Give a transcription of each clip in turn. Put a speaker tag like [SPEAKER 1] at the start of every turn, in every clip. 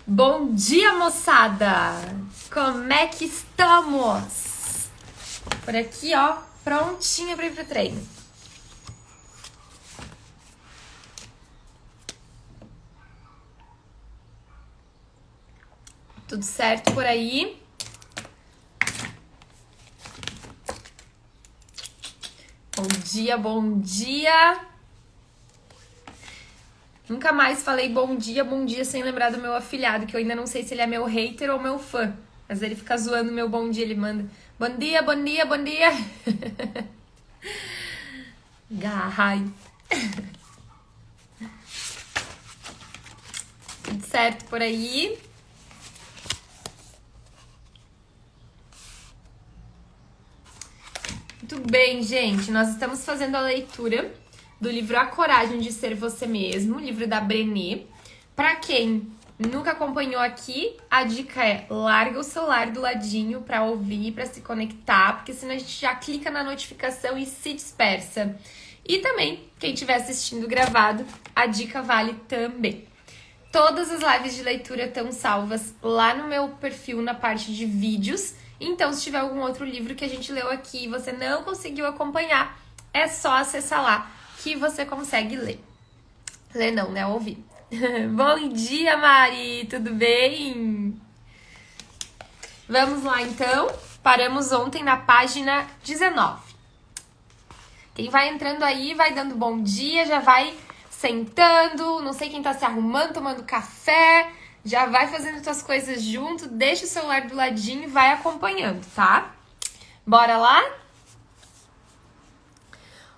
[SPEAKER 1] Bom dia, moçada! Como é que estamos? Por aqui, ó, prontinha pra ir pro treino. Tudo certo por aí? Bom dia, bom dia! Nunca mais falei bom dia sem lembrar do meu afilhado, que eu ainda não sei se ele é meu hater ou meu fã. Mas ele fica zoando meu bom dia, ele manda bom dia, bom dia, bom dia. Garrai. Tudo certo por aí? Muito bem, gente. Nós estamos fazendo a leitura do livro A Coragem de Ser Você Mesmo, livro da Brené. Para quem nunca acompanhou aqui, a dica é larga o celular do ladinho para ouvir, para se conectar, porque senão a gente já clica na notificação e se dispersa. E também, quem estiver assistindo gravado, a dica vale também. Todas as lives de leitura estão salvas lá no meu perfil na parte de vídeos. Então, se tiver algum outro livro que a gente leu aqui e você não conseguiu acompanhar, é só acessar lá que você consegue ler. Ler não, né? Ouvir. Bom dia, Mari! Tudo bem? Vamos lá, então. Paramos ontem na página 19. Quem vai entrando aí, vai dando bom dia, já vai sentando, não sei quem tá se arrumando, tomando café, já vai fazendo suas coisas junto, deixa o celular do ladinho e vai acompanhando, tá? Bora lá?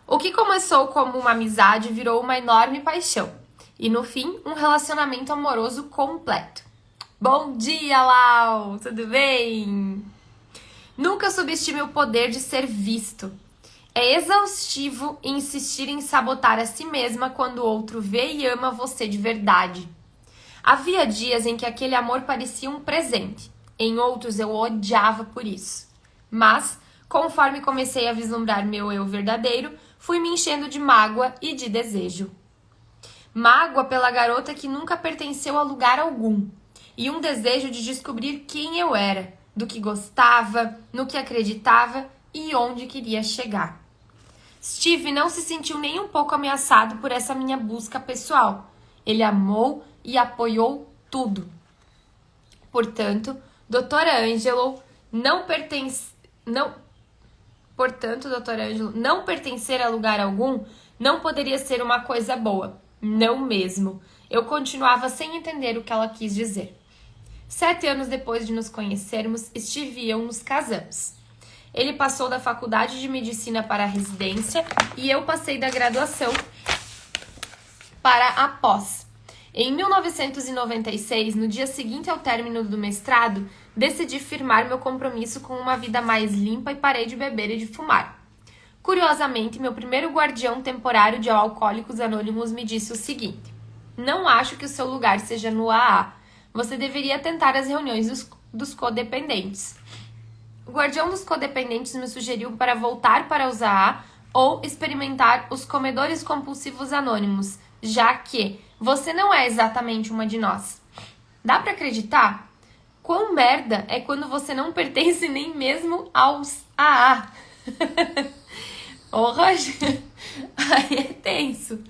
[SPEAKER 1] O que começou como uma amizade virou uma enorme paixão e, no fim, um relacionamento amoroso completo. Bom dia, Lau! Tudo bem? Nunca subestime o poder de ser visto. É exaustivo insistir em sabotar a si mesma quando o outro vê e ama você de verdade. Havia dias em que aquele amor parecia um presente. Em outros eu o odiava por isso. Mas, conforme comecei a vislumbrar meu eu verdadeiro, fui me enchendo de mágoa e de desejo. Mágoa pela garota que nunca pertenceu a lugar algum. E um desejo de descobrir quem eu era, do que gostava, no que acreditava e onde queria chegar. Steve não se sentiu nem um pouco ameaçado por essa minha busca pessoal. Ele amou e apoiou tudo. Portanto, Dra. Angelo não pertencer a lugar algum não poderia ser uma coisa boa. Não mesmo. Eu continuava sem entender o que ela quis dizer. 7 anos depois de nos conhecermos, Steve e eu nos casamos. Ele passou da faculdade de medicina para a residência e eu passei da graduação para a pós. Em 1996, no dia seguinte ao término do mestrado, decidi firmar meu compromisso com uma vida mais limpa e parei de beber e de fumar. Curiosamente, meu primeiro guardião temporário de Alcoólicos Anônimos me disse o seguinte: não acho que o seu lugar seja no AA. Você deveria tentar as reuniões dos codependentes. O guardião dos codependentes me sugeriu para voltar para os AA ou experimentar os comedores compulsivos anônimos, já que você não é exatamente uma de nós. Dá pra acreditar? Quão merda é quando você não pertence nem mesmo aos AA. Ô, Roger, aí é tenso.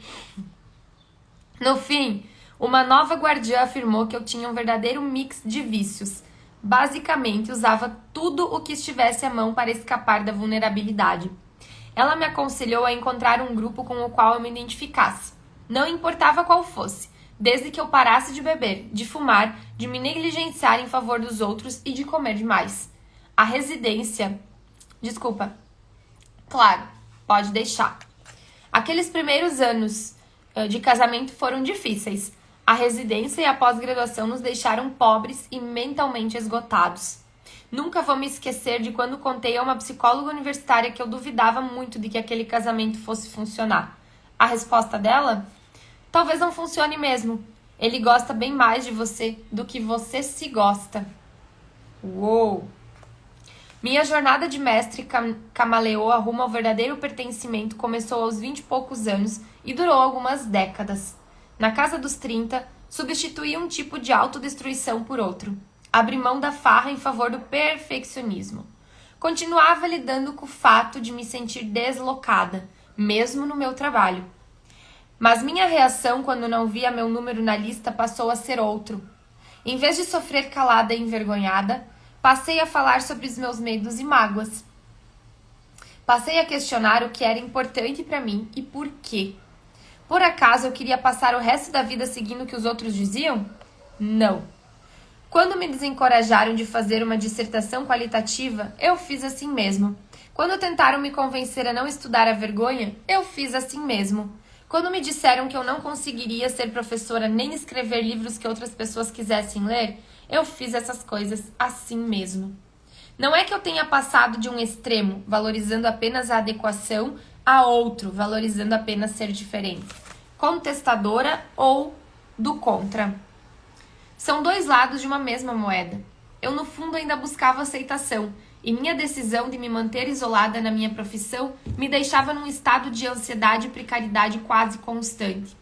[SPEAKER 1] No fim, uma nova guardiã afirmou que eu tinha um verdadeiro mix de vícios. Basicamente, usava tudo o que estivesse à mão para escapar da vulnerabilidade. Ela me aconselhou a encontrar um grupo com o qual eu me identificasse. Não importava qual fosse, desde que eu parasse de beber, de fumar, de me negligenciar em favor dos outros e de comer demais. A residência... Desculpa. Claro, pode deixar. Aqueles primeiros anos de casamento foram difíceis. A residência e a pós-graduação nos deixaram pobres e mentalmente esgotados. Nunca vou me esquecer de quando contei a uma psicóloga universitária que eu duvidava muito de que aquele casamento fosse funcionar. A resposta dela? Talvez não funcione mesmo. Ele gosta bem mais de você do que você se gosta. Uou! Minha jornada de mestre camaleoa rumo ao verdadeiro pertencimento começou aos 20 e poucos anos e durou algumas décadas. Na casa dos 30, Substituí um tipo de autodestruição por outro. Abri mão da farra em favor do perfeccionismo. Continuava lidando com o fato de me sentir deslocada, mesmo no meu trabalho. Mas minha reação quando não via meu número na lista passou a ser outro. Em vez de sofrer calada e envergonhada, passei a falar sobre os meus medos e mágoas. Passei a questionar o que era importante para mim e por quê. Por acaso eu queria passar o resto da vida seguindo o que os outros diziam? Não. Quando me desencorajaram de fazer uma dissertação qualitativa, eu fiz assim mesmo. Quando tentaram me convencer a não estudar a vergonha, eu fiz assim mesmo. Quando me disseram que eu não conseguiria ser professora nem escrever livros que outras pessoas quisessem ler, eu fiz essas coisas assim mesmo. Não é que eu tenha passado de um extremo, valorizando apenas a adequação, a outro, valorizando apenas ser diferente. Contestadora ou do contra. São dois lados de uma mesma moeda. Eu, no fundo, ainda buscava aceitação, e minha decisão de me manter isolada na minha profissão me deixava num estado de ansiedade e precariedade quase constante.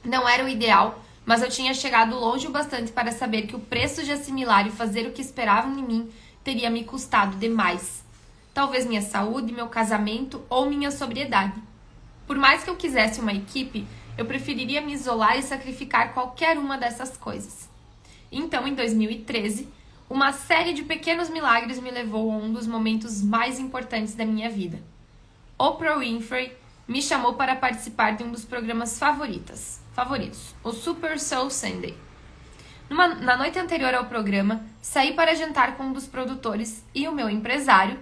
[SPEAKER 1] Não era o ideal, mas eu tinha chegado longe o bastante para saber que o preço de assimilar e fazer o que esperavam de mim teria me custado demais. Talvez minha saúde, meu casamento ou minha sobriedade. Por mais que eu quisesse uma equipe, eu preferiria me isolar e sacrificar qualquer uma dessas coisas. Então, em 2013, uma série de pequenos milagres me levou a um dos momentos mais importantes da minha vida. Oprah Winfrey me chamou para participar de um dos programas favoritos, o Super Soul Sunday. Na noite anterior ao programa, saí para jantar com um dos produtores e o meu empresário,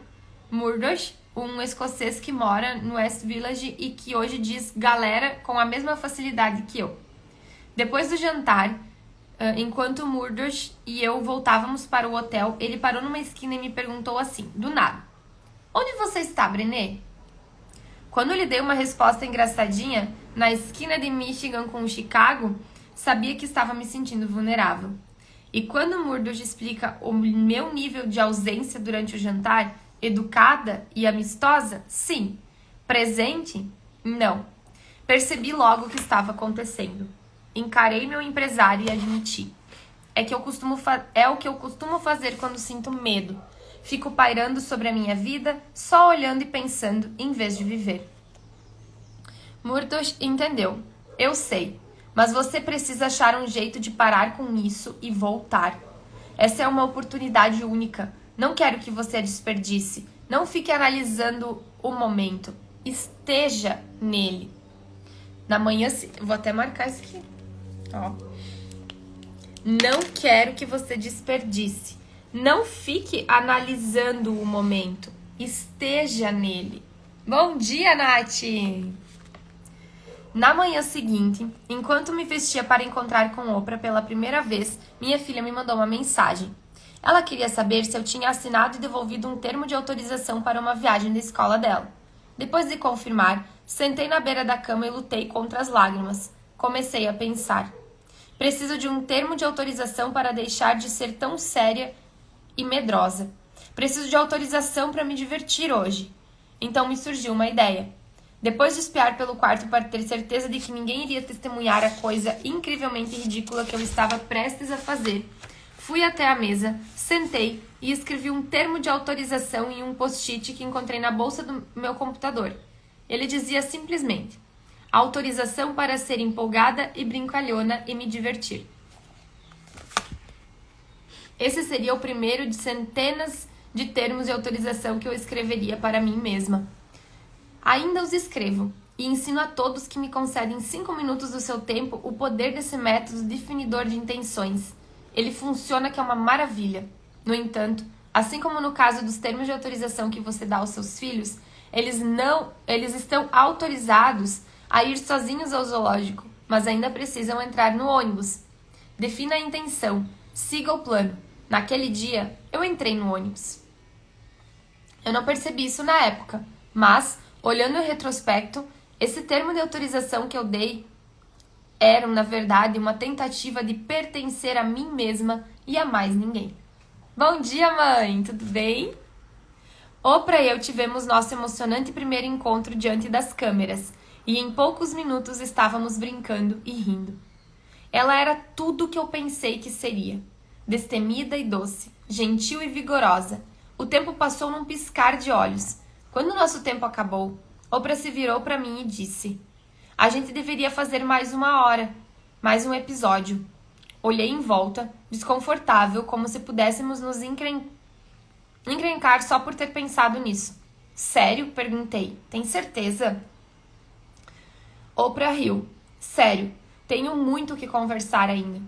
[SPEAKER 1] Murdoch, um escocês que mora no West Village e que hoje diz galera com a mesma facilidade que eu. Depois do jantar, enquanto Murdoch e eu voltávamos para o hotel, ele parou numa esquina e me perguntou assim, do nada: "Onde você está, Brené?" Quando lhe dei uma resposta engraçadinha, na esquina de Michigan com Chicago, sabia que estava me sentindo vulnerável. E quando Murdoch explica o meu nível de ausência durante o jantar, educada e amistosa, sim. Presente, não. Percebi logo o que estava acontecendo. Encarei meu empresário e admiti. É o que eu costumo fazer quando sinto medo. Fico pairando sobre a minha vida, só olhando e pensando, em vez de viver. Murdoch entendeu. Eu sei. Mas você precisa achar um jeito de parar com isso e voltar. Essa é uma oportunidade única. Não quero que você a desperdice. Não fique analisando o momento. Esteja nele. Na manhã, vou até marcar isso aqui. Ó. Não quero que você desperdice. Não fique analisando o momento. Esteja nele. Bom dia, Nath! Na manhã seguinte, enquanto me vestia para encontrar com Oprah pela primeira vez, minha filha me mandou uma mensagem. Ela queria saber se eu tinha assinado e devolvido um termo de autorização para uma viagem da escola dela. Depois de confirmar, sentei na beira da cama e lutei contra as lágrimas. Comecei a pensar. Preciso de um termo de autorização para deixar de ser tão séria e medrosa. Preciso de autorização para me divertir hoje. Então me surgiu uma ideia. Depois de espiar pelo quarto para ter certeza de que ninguém iria testemunhar a coisa incrivelmente ridícula que eu estava prestes a fazer, fui até a mesa, sentei e escrevi um termo de autorização em um post-it que encontrei na bolsa do meu computador. Ele dizia simplesmente: autorização para ser empolgada e brincalhona e me divertir. Esse seria o primeiro de centenas de termos de autorização que eu escreveria para mim mesma. Ainda os escrevo e ensino a todos que me concedem 5 minutos do seu tempo o poder desse método definidor de intenções. Ele funciona que é uma maravilha. No entanto, assim como no caso dos termos de autorização que você dá aos seus filhos, eles estão autorizados a ir sozinhos ao zoológico, mas ainda precisam entrar no ônibus. Defina a intenção, siga o plano. Naquele dia, eu entrei no ônibus. Eu não percebi isso na época, mas olhando em retrospecto, esse termo de autorização que eu dei era, na verdade, uma tentativa de pertencer a mim mesma e a mais ninguém. Bom dia, mãe! Tudo bem? Oprah e eu tivemos nosso emocionante primeiro encontro diante das câmeras e em poucos minutos estávamos brincando e rindo. Ela era tudo o que eu pensei que seria. Destemida e doce, gentil e vigorosa. O tempo passou num piscar de olhos. Quando nosso tempo acabou, Oprah se virou para mim e disse: a gente deveria fazer mais uma hora, mais um episódio. Olhei em volta, desconfortável, como se pudéssemos nos encrencar só por ter pensado nisso. Sério? Perguntei. Tem certeza? Oprah riu. Sério, tenho muito o que conversar ainda.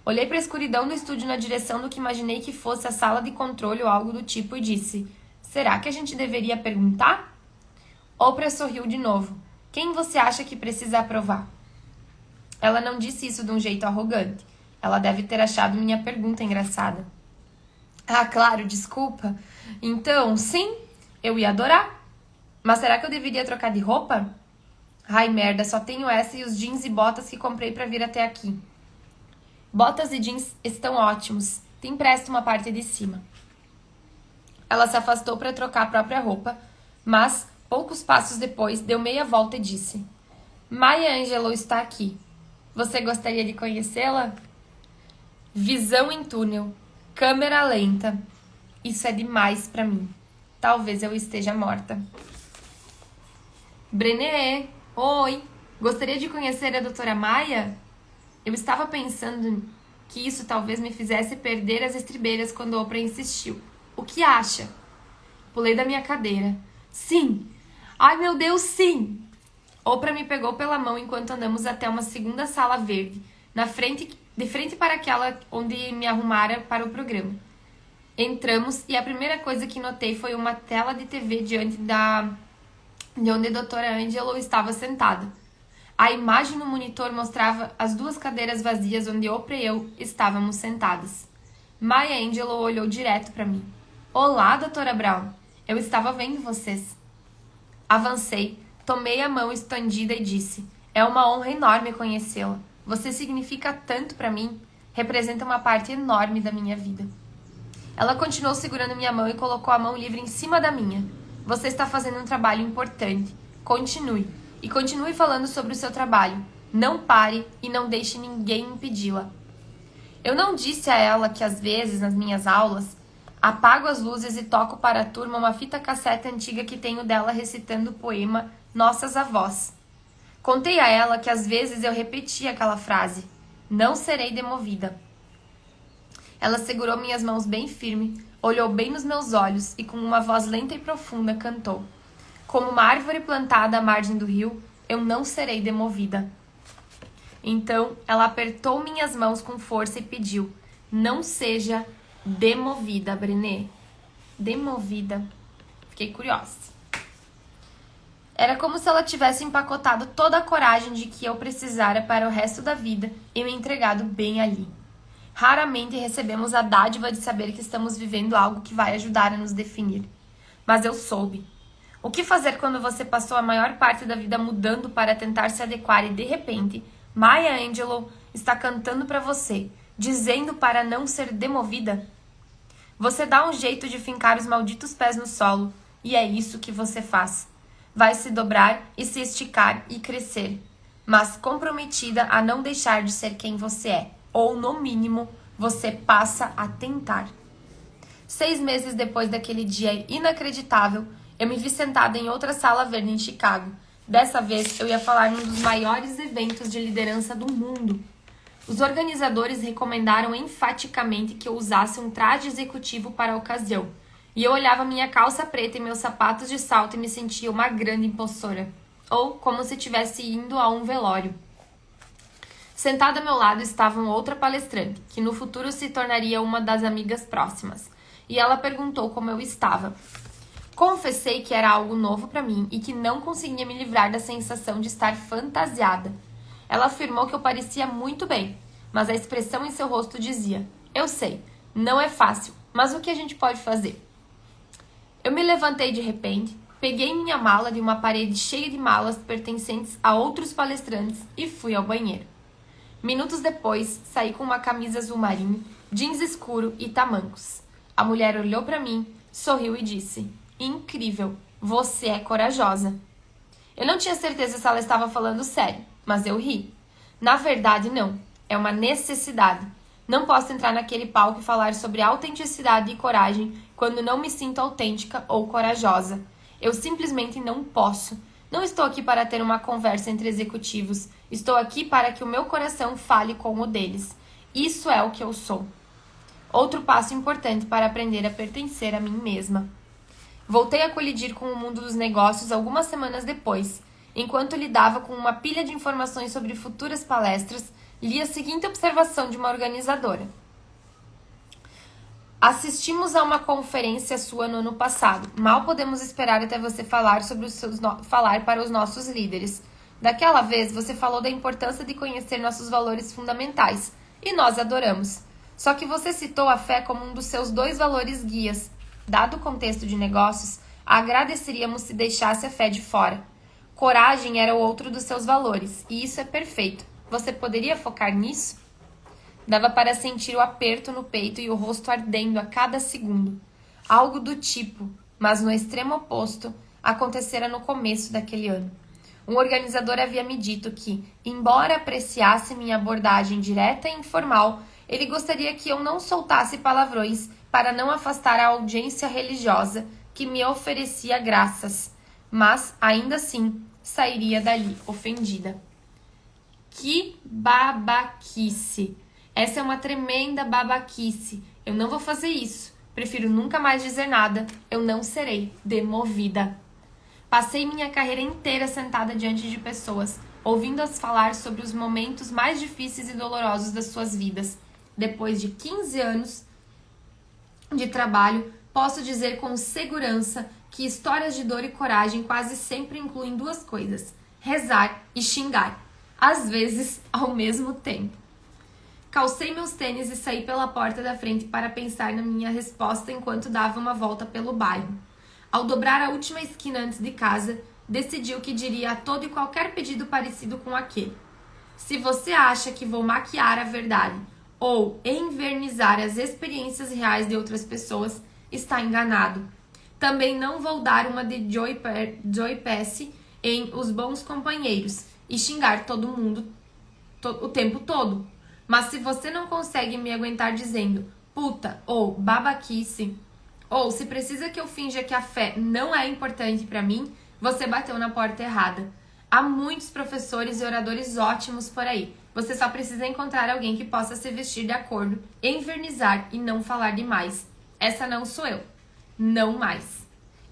[SPEAKER 1] Olhei para a escuridão do estúdio na direção do que imaginei que fosse a sala de controle ou algo do tipo e disse: será que a gente deveria perguntar? Oprah sorriu de novo. Quem você acha que precisa aprovar? Ela não disse isso de um jeito arrogante. Ela deve ter achado minha pergunta engraçada. Ah, claro, desculpa. Então, sim, eu ia adorar. Mas será que eu deveria trocar de roupa? Ai, merda, só tenho essa e os jeans e botas que comprei pra vir até aqui. Botas e jeans estão ótimos. Te empresto uma parte de cima. Ela se afastou para trocar a própria roupa, mas, poucos passos depois, deu meia volta e disse: Maya Angelou está aqui. Você gostaria de conhecê-la? Visão em túnel. Câmera lenta. Isso é demais pra mim. Talvez eu esteja morta. Brené, oi. Gostaria de conhecer a doutora Maya? Eu estava pensando que isso talvez me fizesse perder as estribeiras quando Oprah insistiu. O que acha? Pulei da minha cadeira. Sim! Ai, meu Deus, sim! Oprah me pegou pela mão enquanto andamos até uma segunda sala verde, de frente para aquela onde me arrumara para o programa. Entramos e a primeira coisa que notei foi uma tela de TV diante de onde a doutora Angelou estava sentada. A imagem no monitor mostrava as duas cadeiras vazias onde Oprah e eu estávamos sentadas. Maya Angelou olhou direto para mim. Olá, doutora Brown. Eu estava vendo vocês. Avancei, tomei a mão estendida e disse: é uma honra enorme conhecê-la. Você significa tanto para mim. Representa uma parte enorme da minha vida. Ela continuou segurando minha mão e colocou a mão livre em cima da minha. Você está fazendo um trabalho importante. Continue. E continue falando sobre o seu trabalho. Não pare e não deixe ninguém impedi-la. Eu não disse a ela que às vezes, nas minhas aulas, apago as luzes e toco para a turma uma fita cassete antiga que tenho dela recitando o poema Nossas Avós. Contei a ela que às vezes eu repetia aquela frase: não serei demovida. Ela segurou minhas mãos bem firme, olhou bem nos meus olhos e com uma voz lenta e profunda cantou: como uma árvore plantada à margem do rio, eu não serei demovida. Então ela apertou minhas mãos com força e pediu: não seja demovida, Brené. Demovida. Fiquei curiosa. Era como se ela tivesse empacotado toda a coragem de que eu precisara para o resto da vida e me entregado bem ali. Raramente recebemos a dádiva de saber que estamos vivendo algo que vai ajudar a nos definir. Mas eu soube. O que fazer quando você passou a maior parte da vida mudando para tentar se adequar e, de repente, Maya Angelou está cantando para você, dizendo para não ser demovida? Você dá um jeito de fincar os malditos pés no solo, e é isso que você faz. Vai se dobrar e se esticar e crescer, mas comprometida a não deixar de ser quem você é, ou, no mínimo, você passa a tentar. 6 meses depois daquele dia inacreditável, eu me vi sentada em outra sala verde em Chicago. Dessa vez, eu ia falar num dos maiores eventos de liderança do mundo. Os organizadores recomendaram enfaticamente que eu usasse um traje executivo para a ocasião. E eu olhava minha calça preta e meus sapatos de salto e me sentia uma grande impostora. Ou como se estivesse indo a um velório. Sentada ao meu lado estava outra palestrante, que no futuro se tornaria uma das amigas próximas. E ela perguntou como eu estava. Confessei que era algo novo para mim e que não conseguia me livrar da sensação de estar fantasiada. Ela afirmou que eu parecia muito bem, mas a expressão em seu rosto dizia: eu sei, não é fácil, mas o que a gente pode fazer? Eu me levantei de repente, peguei minha mala de uma parede cheia de malas pertencentes a outros palestrantes e fui ao banheiro. Minutos depois, saí com uma camisa azul marinho, jeans escuro e tamancos. A mulher olhou para mim, sorriu e disse: incrível, você é corajosa. Eu não tinha certeza se ela estava falando sério, mas eu ri. Na verdade, não. é uma necessidade. Não posso entrar naquele palco e falar sobre autenticidade e coragem quando não me sinto autêntica ou corajosa. Eu simplesmente não posso. Não estou aqui para ter uma conversa entre executivos. Estou aqui para que o meu coração fale com o deles. Isso é o que eu sou. Outro passo importante para aprender a pertencer a mim mesma. Voltei a colidir com o mundo dos negócios algumas semanas depois. Enquanto lidava com uma pilha de informações sobre futuras palestras, li a seguinte observação de uma organizadora. Assistimos a uma conferência sua no ano passado. Mal podemos esperar até você falar falar para os nossos líderes. Daquela vez, você falou da importância de conhecer nossos valores fundamentais, e nós adoramos. Só que você citou a fé como um dos seus 2 valores guias. Dado o contexto de negócios, agradeceríamos se deixasse a fé de fora. Coragem era o outro dos seus valores, e isso é perfeito. Você poderia focar nisso? Dava para sentir o aperto no peito e o rosto ardendo a cada segundo. Algo do tipo, mas no extremo oposto, acontecera no começo daquele ano. Um organizador havia me dito que, embora apreciasse minha abordagem direta e informal, ele gostaria que eu não soltasse palavrões para não afastar a audiência religiosa que me oferecia graças, mas, ainda assim, sairia dali ofendida. Que babaquice! Essa é uma tremenda babaquice. Eu não vou fazer isso. Prefiro nunca mais dizer nada. Eu não serei demovida. Passei minha carreira inteira sentada diante de pessoas, ouvindo-as falar sobre os momentos mais difíceis e dolorosos das suas vidas. Depois de 15 anos de trabalho, posso dizer com segurança que histórias de dor e coragem quase sempre incluem 2 coisas: rezar e xingar, às vezes ao mesmo tempo. Calcei meus tênis e saí pela porta da frente para pensar na minha resposta enquanto dava uma volta pelo bairro. Ao dobrar a última esquina antes de casa, decidi o que diria a todo e qualquer pedido parecido com aquele. Se você acha que vou maquiar a verdade ou envernizar as experiências reais de outras pessoas, está enganado. Também não vou dar uma de Joy Pesci em Os Bons Companheiros e xingar todo mundo o tempo todo. Mas se você não consegue me aguentar dizendo puta ou babaquice, ou se precisa que eu finja que a fé não é importante pra mim, você bateu na porta errada. Há muitos professores e oradores ótimos por aí. Você só precisa encontrar alguém que possa se vestir de acordo, envernizar e não falar demais. Essa não sou eu. Não mais.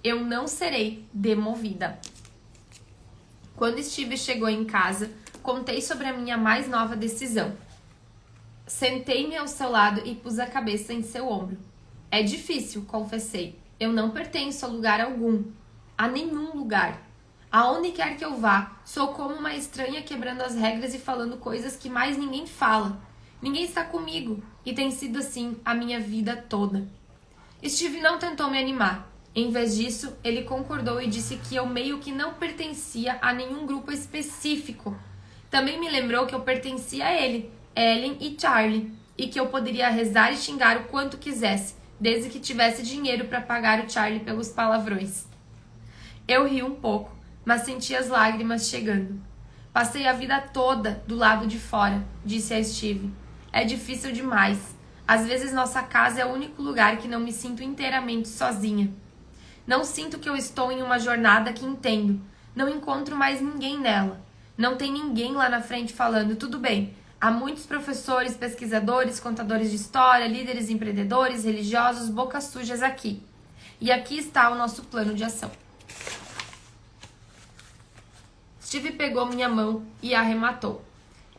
[SPEAKER 1] Eu não serei demovida. Quando Steve chegou em casa, contei sobre a minha mais nova decisão. Sentei-me ao seu lado e pus a cabeça em seu ombro. É difícil, confessei. Eu não pertenço a lugar algum. A nenhum lugar. Aonde quer que eu vá, sou como uma estranha quebrando as regras e falando coisas que mais ninguém fala. Ninguém está comigo, e tem sido assim a minha vida toda. Steve não tentou me animar. Em vez disso, ele concordou e disse que eu meio que não pertencia a nenhum grupo específico. Também me lembrou que eu pertencia a ele, Ellen e Charlie, e que eu poderia rezar e xingar o quanto quisesse, desde que tivesse dinheiro para pagar o Charlie pelos palavrões. Eu ri um pouco, mas senti as lágrimas chegando. Passei a vida toda do lado de fora, disse a Steve. É difícil demais. Às vezes nossa casa é o único lugar que não me sinto inteiramente sozinha. Não sinto que eu estou em uma jornada que entendo. Não encontro mais ninguém nela. Não tem ninguém lá na frente falando, tudo bem. Há muitos professores, pesquisadores, contadores de história, líderes empreendedores, religiosos, bocas sujas aqui. E aqui está o nosso plano de ação. Steve pegou minha mão e a arrematou.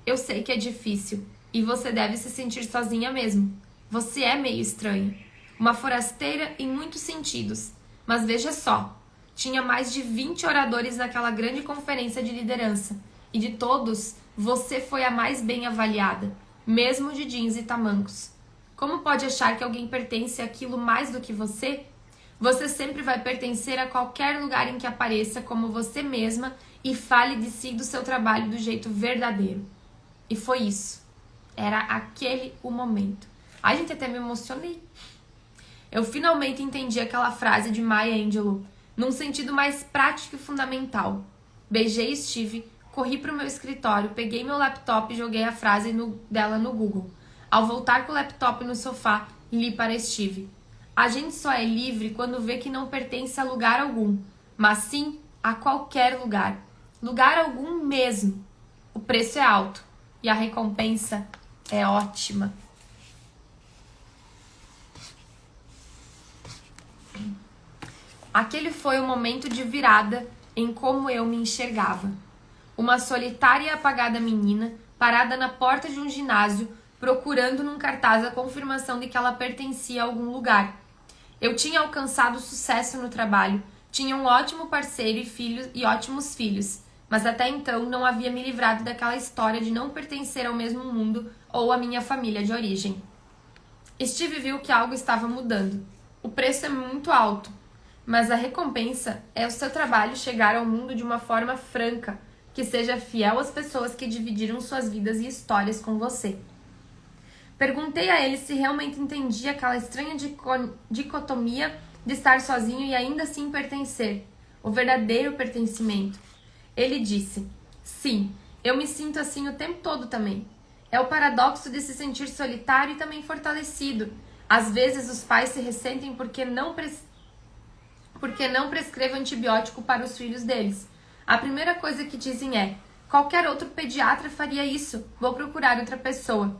[SPEAKER 1] Eu sei que é difícil e você deve se sentir sozinha mesmo. Você é meio estranha. Uma forasteira em muitos sentidos. Mas veja só, tinha mais de 20 oradores naquela grande conferência de liderança. E de todos, você foi a mais bem avaliada, mesmo de jeans e tamancos. Como pode achar que alguém pertence àquilo mais do que você? Você sempre vai pertencer a qualquer lugar em que apareça como você mesma e fale de si e do seu trabalho do jeito verdadeiro. E foi isso. Era aquele o momento. Ai, gente, até me emocionei. Eu finalmente entendi aquela frase de Maya Angelou, num sentido mais prático e fundamental. Beijei Steve, Corri para o meu escritório, peguei meu laptop e joguei a frase dela no Google. Ao voltar com o laptop no sofá, li para Steve. A gente só é livre quando vê que não pertence a lugar algum, mas sim a qualquer lugar. Lugar algum mesmo. O preço é alto e a recompensa é ótima. Aquele foi o momento de virada em como eu me enxergava. Uma solitária e apagada menina parada na porta de um ginásio procurando num cartaz a confirmação de que ela pertencia a algum lugar. Eu tinha alcançado sucesso no trabalho, tinha um ótimo parceiro e ótimos filhos, mas até então não havia me livrado daquela história de não pertencer ao mesmo mundo ou à minha família de origem. Steve viu que algo estava mudando. O preço é muito alto, mas a recompensa é o seu trabalho chegar ao mundo de uma forma franca, que seja fiel às pessoas que dividiram suas vidas e histórias com você. Perguntei a ele se realmente entendia aquela estranha dicotomia de estar sozinho e ainda assim pertencer, o verdadeiro pertencimento. Ele disse: sim, eu me sinto assim o tempo todo também. É o paradoxo de se sentir solitário e também fortalecido. Às vezes os pais se ressentem porque não prescrevem antibiótico para os filhos deles. A primeira coisa que dizem é: qualquer outro pediatra faria isso, vou procurar outra pessoa.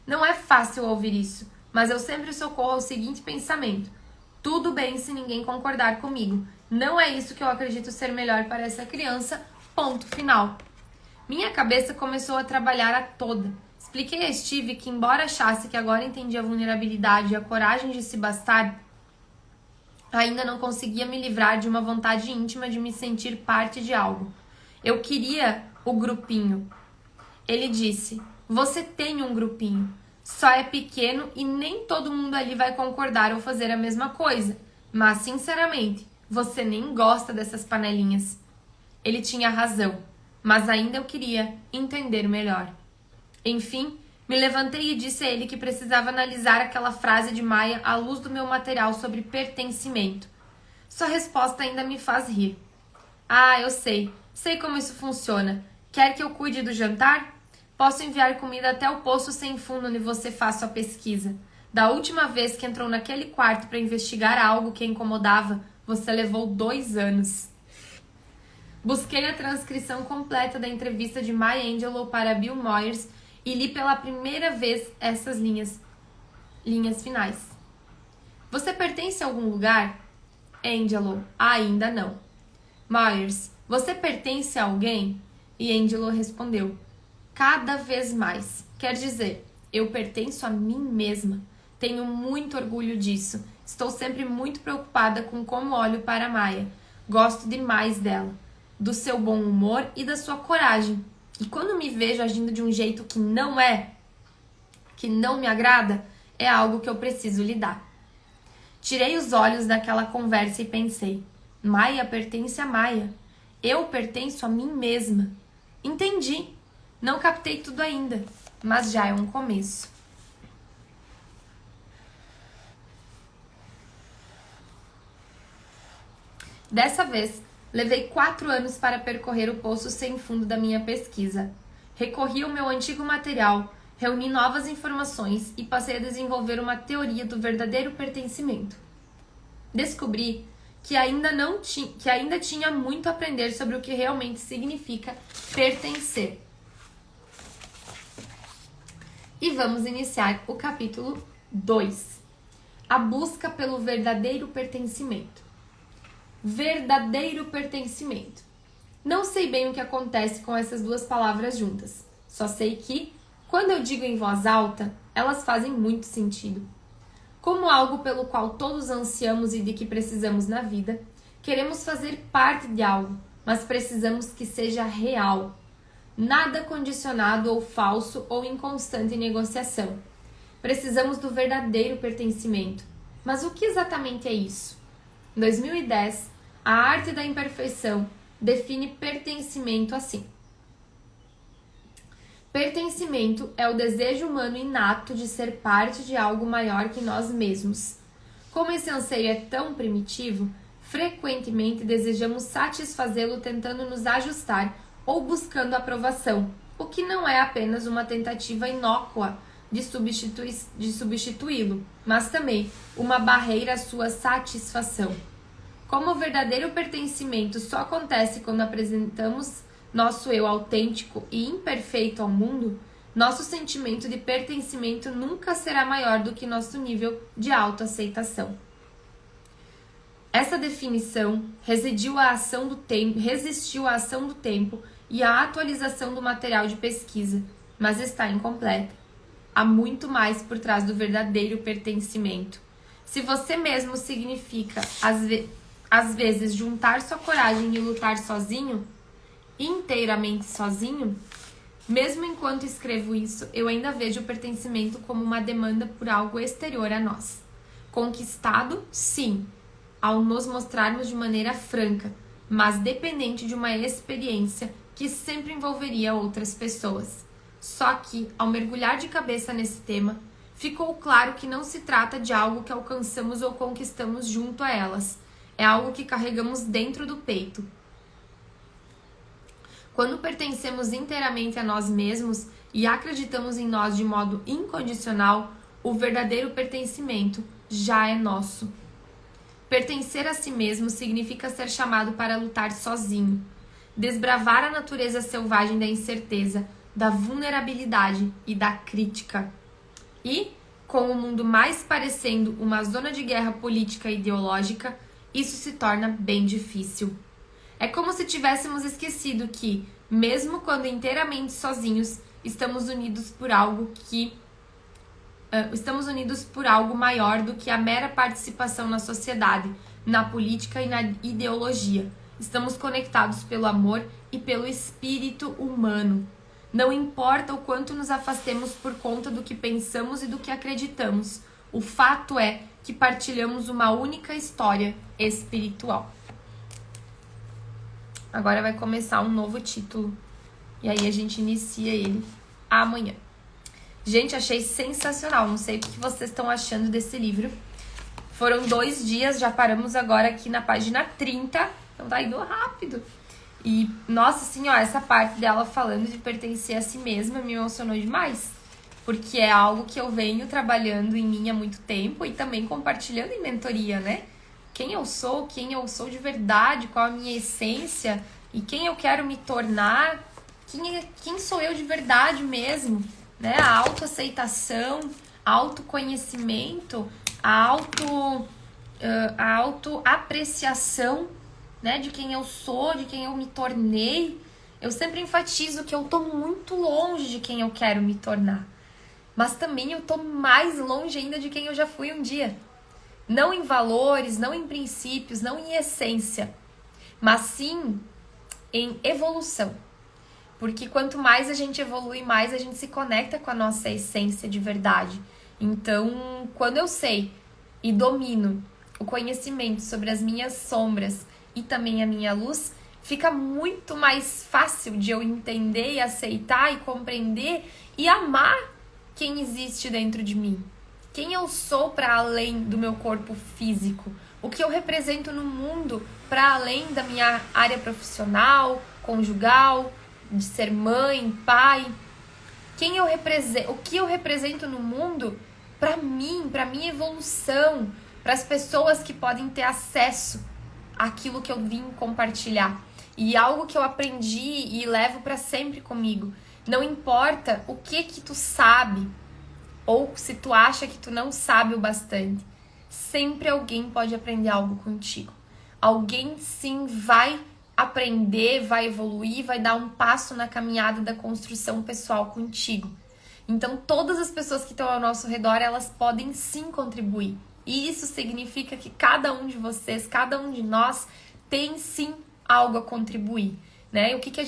[SPEAKER 1] Não é fácil ouvir isso, mas eu sempre socorro ao seguinte pensamento: tudo bem se ninguém concordar comigo. Não é isso que eu acredito ser melhor para essa criança. Ponto final. Minha cabeça começou a trabalhar a toda. Expliquei a Steve que, embora achasse que agora entendia a vulnerabilidade e a coragem de se bastar, ainda não conseguia me livrar de uma vontade íntima de me sentir parte de algo. Eu queria o grupinho. Ele disse: você tem um grupinho. Só é pequeno e nem todo mundo ali vai concordar ou fazer a mesma coisa. Mas, sinceramente, você nem gosta dessas panelinhas. Ele tinha razão, mas ainda eu queria entender melhor. Enfim, me levantei e disse a ele que precisava analisar aquela frase de Maia à luz do meu material sobre pertencimento. Sua resposta ainda me faz rir. Ah, eu sei como isso funciona. Quer que eu cuide do jantar? Posso enviar comida até o poço sem fundo onde você faz sua pesquisa. Da última vez que entrou naquele quarto para investigar algo que a incomodava, você levou 2 anos. Busquei a transcrição completa da entrevista de Maya Angelou para Bill Moyers e li pela primeira vez essas linhas finais. Você pertence a algum lugar? Angelou: ainda não. Moyers: você pertence a alguém? E Angelou respondeu: cada vez mais. Quer dizer, eu pertenço a mim mesma. Tenho muito orgulho disso. Estou sempre muito preocupada com como olho para Maya. Gosto demais dela, do seu bom humor e da sua coragem. E quando me vejo agindo de um jeito que não me agrada, é algo que eu preciso lidar. Tirei os olhos daquela conversa e pensei: Maya pertence a Maya. Eu pertenço a mim mesma. Entendi. Não captei tudo ainda, mas já é um começo. Dessa vez, levei 4 anos para percorrer o poço sem fundo da minha pesquisa. Recorri ao meu antigo material, reuni novas informações e passei a desenvolver uma teoria do verdadeiro pertencimento. Descobri que ainda tinha muito a aprender sobre o que realmente significa pertencer. E vamos iniciar o capítulo 2. A busca pelo verdadeiro pertencimento. Verdadeiro pertencimento. Não sei bem o que acontece com essas duas palavras juntas. Só sei que, quando eu digo em voz alta, elas fazem muito sentido. Como algo pelo qual todos ansiamos e de que precisamos na vida, queremos fazer parte de algo, mas precisamos que seja real. Nada condicionado ou falso ou em constante negociação. Precisamos do verdadeiro pertencimento. Mas o que exatamente é isso? Em 2010, a arte da imperfeição define pertencimento assim: pertencimento é o desejo humano inato de ser parte de algo maior que nós mesmos. Como esse anseio é tão primitivo, frequentemente desejamos satisfazê-lo tentando nos ajustar ou buscando aprovação, o que não é apenas uma tentativa inócua de substituí-lo, mas também uma barreira à sua satisfação. Como o verdadeiro pertencimento só acontece quando apresentamos nosso eu autêntico e imperfeito ao mundo, nosso sentimento de pertencimento nunca será maior do que nosso nível de autoaceitação. Essa definição resistiu à ação do tempo e à atualização do material de pesquisa, mas está incompleta. Há muito mais por trás do verdadeiro pertencimento. Se você mesmo significa, às vezes, juntar sua coragem e lutar sozinho, inteiramente sozinho, mesmo enquanto escrevo isso, eu ainda vejo o pertencimento como uma demanda por algo exterior a nós. Conquistado, sim, ao nos mostrarmos de maneira franca, mas dependente de uma experiência que sempre envolveria outras pessoas. Só que, ao mergulhar de cabeça nesse tema, ficou claro que não se trata de algo que alcançamos ou conquistamos junto a elas. É algo que carregamos dentro do peito. Quando pertencemos inteiramente a nós mesmos e acreditamos em nós de modo incondicional, o verdadeiro pertencimento já é nosso. Pertencer a si mesmo significa ser chamado para lutar sozinho, desbravar a natureza selvagem da incerteza, da vulnerabilidade e da crítica. E, com o mundo mais parecendo uma zona de guerra política e ideológica, isso se torna bem difícil. É como se tivéssemos esquecido que, mesmo quando inteiramente sozinhos, estamos unidos por algo maior do que a mera participação na sociedade, na política e na ideologia. Estamos conectados pelo amor e pelo espírito humano. Não importa o quanto nos afastemos por conta do que pensamos e do que acreditamos, o fato é que partilhamos uma única história espiritual. Agora vai começar um novo título, e aí a gente inicia ele amanhã. Gente, achei sensacional, não sei o que vocês estão achando desse livro. Foram 2 dias, já paramos agora aqui na página 30, então tá indo rápido. E, nossa, assim, ó, essa parte dela falando de pertencer a si mesma me emocionou demais. Porque é algo que eu venho trabalhando em mim há muito tempo e também compartilhando em mentoria, né? Quem eu sou de verdade, qual a minha essência e quem eu quero me tornar, quem sou eu de verdade mesmo, né? A autoaceitação, autoconhecimento, a autoapreciação, né, de quem eu sou, de quem eu me tornei. Eu sempre enfatizo que eu tô muito longe de quem eu quero me tornar. Mas também eu tô mais longe ainda de quem eu já fui um dia. Não em valores, não em princípios, não em essência, mas sim em evolução. Porque quanto mais a gente evolui, mais a gente se conecta com a nossa essência de verdade. Então, quando eu sei e domino o conhecimento sobre as minhas sombras e também a minha luz, fica muito mais fácil de eu entender e aceitar e compreender e amar quem existe dentro de mim. Quem eu sou para além do meu corpo físico. O que eu represento no mundo para além da minha área profissional, conjugal, de ser mãe, pai. O que eu represento no mundo para mim, para minha evolução, para as pessoas que podem ter acesso àquilo que eu vim compartilhar. E algo que eu aprendi e levo para sempre comigo. Não importa o que tu sabe, ou se tu acha que tu não sabe o bastante, sempre alguém pode aprender algo contigo. Alguém sim vai aprender, vai evoluir, vai dar um passo na caminhada da construção pessoal contigo. Então, todas as pessoas que estão ao nosso redor, elas podem sim contribuir. E isso significa que cada um de vocês, cada um de nós, tem sim algo a contribuir. Né? O que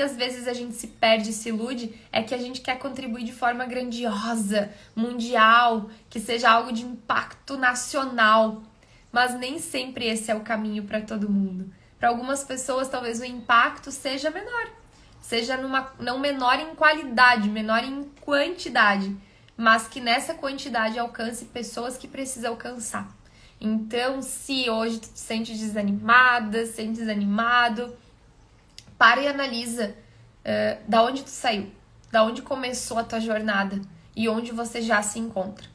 [SPEAKER 1] às vezes a gente se perde e se ilude é que a gente quer contribuir de forma grandiosa, mundial, que seja algo de impacto nacional. Mas nem sempre esse é o caminho para todo mundo. Para algumas pessoas, talvez o impacto seja menor. Seja não menor em qualidade, menor em quantidade. Mas que nessa quantidade alcance pessoas que precisa alcançar. Então, se hoje tu te sente desanimada, se sente desanimado, Para e analisa da onde tu saiu, da onde começou a tua jornada e onde você já se encontra.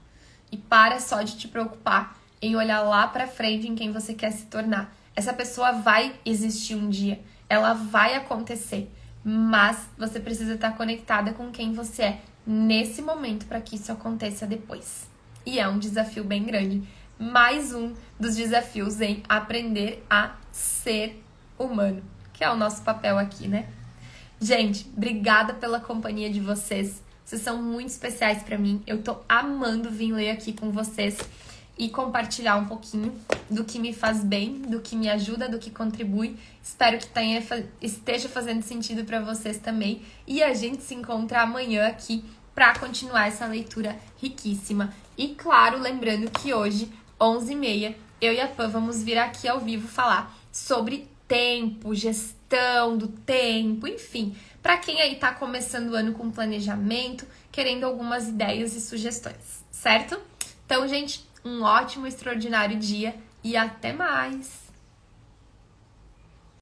[SPEAKER 1] E para só de te preocupar em olhar lá pra frente em quem você quer se tornar. Essa pessoa vai existir um dia, ela vai acontecer, mas você precisa estar conectada com quem você é nesse momento para que isso aconteça depois. E é um desafio bem grande. Mais um dos desafios em aprender a ser humano, que é o nosso papel aqui, né? Gente, obrigada pela companhia de vocês. Vocês são muito especiais pra mim. Eu tô amando vir ler aqui com vocês e compartilhar um pouquinho do que me faz bem, do que me ajuda, do que contribui. Espero que esteja fazendo sentido pra vocês também. E a gente se encontra amanhã aqui pra continuar essa leitura riquíssima. E claro, lembrando que hoje, 11h30, eu e a Pan vamos vir aqui ao vivo falar sobre tempo, gestão do tempo, enfim, para quem aí tá começando o ano com planejamento, querendo algumas ideias e sugestões, certo? Então, gente, um ótimo, extraordinário dia e até mais!